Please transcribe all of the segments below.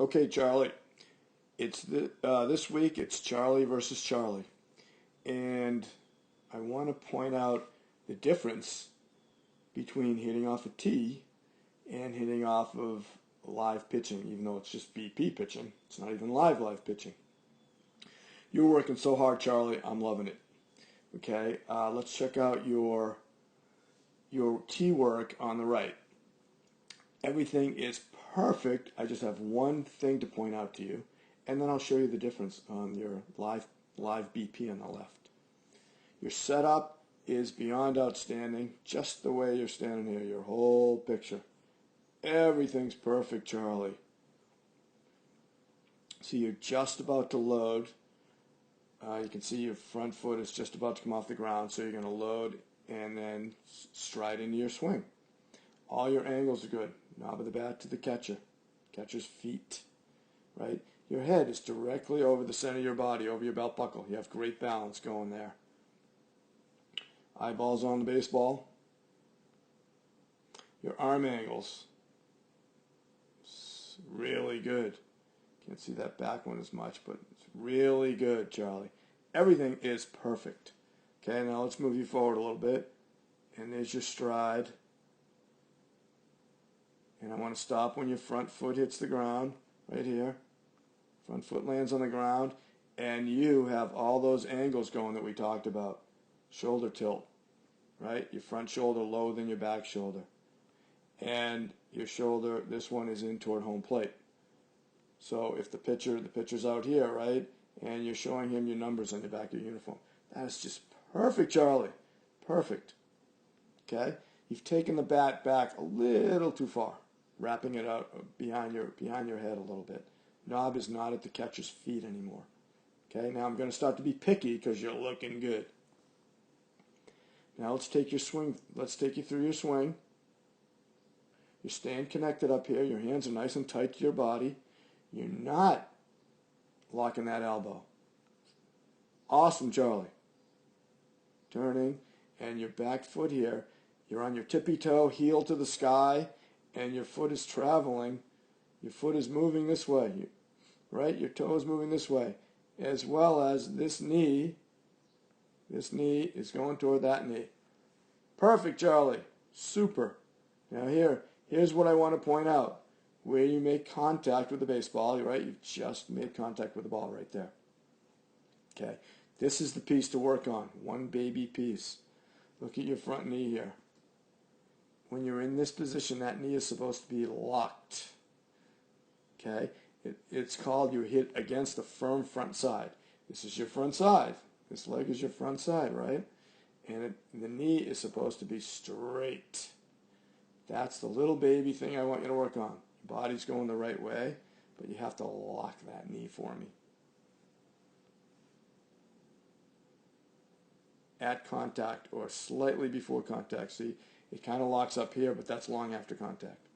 Okay, Charlie. This week. It's Charlie versus Charlie, and I want to point out the difference between hitting off a tee and hitting off of live pitching. Even though it's just BP pitching, it's not even live pitching. You're working so hard, Charlie. I'm loving it. Okay, let's check out your tee work on the right. Everything is perfect. I just have one thing to point out to you, and then I'll show you the difference on your live BP on the left. Your setup is beyond outstanding, just the way you're standing here, your whole picture. Everything's perfect, Charlie. See, you're just about to load. You can see your front foot is just about to come off the ground, so you're going to load and then stride into your swing. All your angles are good. Knob of the bat to the catcher. Catcher's feet, right? Your head is directly over the center of your body, over your belt buckle. You have great balance going there. Eyeballs on the baseball. Your arm angles, really good. Can't see that back one as much, but it's really good, Charlie. Everything is perfect. Okay, now let's move you forward a little bit. And there's your stride. And I want to stop when your front foot hits the ground, right here. Front foot lands on the ground, and you have all those angles going that we talked about. Shoulder tilt, right? Your front shoulder lower than your back shoulder. And your shoulder, this one is in toward home plate. So if the pitcher's out here, right? And you're showing him your numbers on your back of your uniform. That is just perfect, Charlie. Perfect. Okay? You've taken the bat back a little too far, wrapping it out behind your head a little bit. Knob is not at the catcher's feet anymore. Okay? Now I'm going to start to be picky because you're looking good. Now let's take your swing. Let's take you through your swing. You're staying connected up here. Your hands are nice and tight to your body. You're not locking that elbow. Awesome, Charlie. Turning, and your back foot here. You're on your tippy toe, heel to the sky, and your foot is traveling. Your foot is moving this way, right? Your toe is moving this way, as well as this knee. This knee is going toward that knee. Perfect, Charlie. Super. Now here's what I want to point out. Where you make contact with the baseball, right? You've just made contact with the ball right there. Okay. This is the piece to work on. One baby piece. Look at your front knee here. When you're in this position, that knee is supposed to be locked. Okay? It's called you hit against a firm front side. This is your front side. This leg is your front side, right? And the knee is supposed to be straight. That's the little baby thing I want you to work on. Your body's going the right way, but you have to lock that knee for me. At contact or slightly before contact. See, it kind of locks up here, but that's long after contact.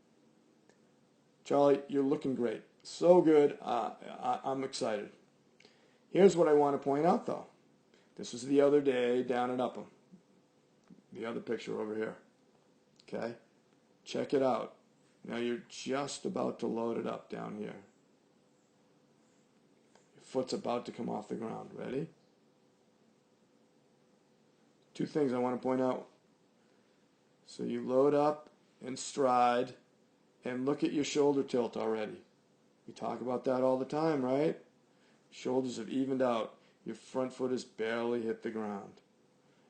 Charlie, you're looking great. So good. I'm excited. Here's what I want to point out, though. This was the other day down at Upham. The other picture over here. Okay? Check it out. Now you're just about to load it up down here. Your foot's about to come off the ground. Ready? Two things I want to point out. So you load up and stride and look at your shoulder tilt already. We talk about that all the time, right? Shoulders have evened out. Your front foot has barely hit the ground.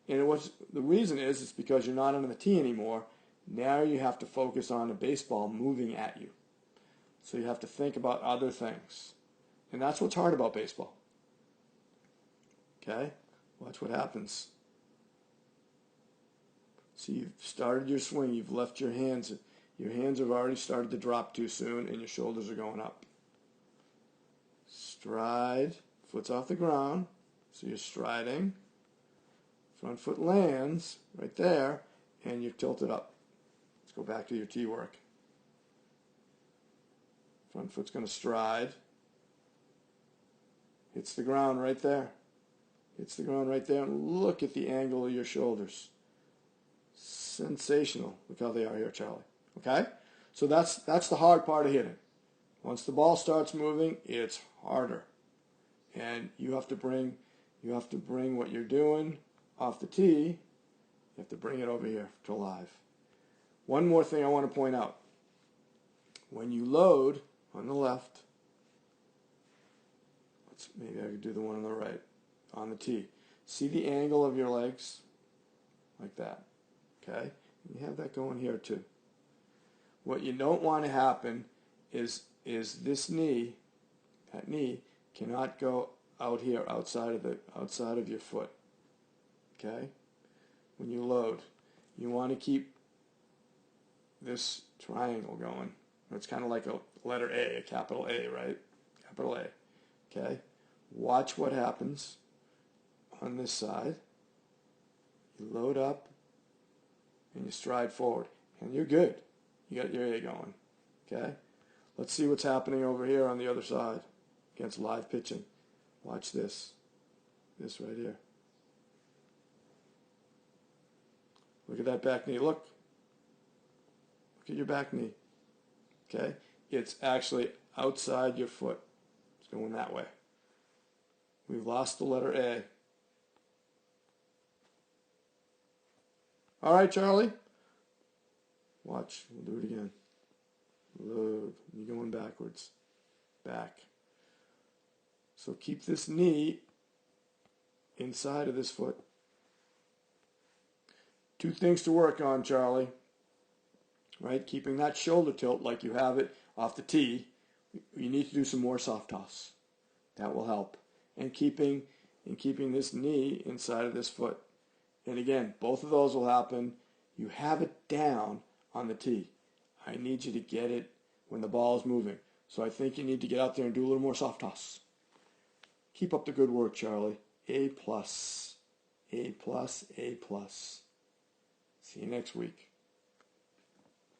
And the reason is it's because you're not on the tee anymore. Now you have to focus on a baseball moving at you. So you have to think about other things. And that's what's hard about baseball. Okay? Watch what happens. So you've started your swing. You've left your hands. Your hands have already started to drop too soon, and your shoulders are going up. Stride. Foot's off the ground. So you're striding. Front foot lands right there, and you're tilted up. Let's go back to your tee work. Front foot's going to stride. Hits the ground right there. Hits the ground right there, and look at the angle of your shoulders. Sensational. Look how they are here, Charlie. Okay? So that's the hard part of hitting. Once the ball starts moving, it's harder. And you have to bring what you're doing off the tee, you have to bring it over here to live. One more thing I want to point out. When you load on the left, maybe I could do the one on the right, on the tee. See the angle of your legs? Like that. Okay? You have that going here too. What you don't want to happen is this knee, that knee, cannot go out here outside of your foot. Okay? When you load, you want to keep this triangle going. It's kind of like a letter A, a capital A, right? Capital A. Okay? Watch what happens on this side. You load up and you stride forward. And you're good. You got your A going. Okay? Let's see what's happening over here on the other side against live pitching. Watch this. This right here. Look at that back knee. Look. Look at your back knee. Okay? It's actually outside your foot. It's going that way. We've lost the letter A. All right, Charlie. Watch. We'll do it again. Load. You're going backwards. Back. So keep this knee inside of this foot. Two things to work on, Charlie. Right? Keeping that shoulder tilt like you have it off the tee. You need to do some more soft toss. That will help. And keeping this knee inside of this foot. And again, both of those will happen. You have it down on the tee. I need you to get it when the ball is moving. So I think you need to get out there and do a little more soft toss. Keep up the good work, Charlie. A+. A+, A+. See you next week.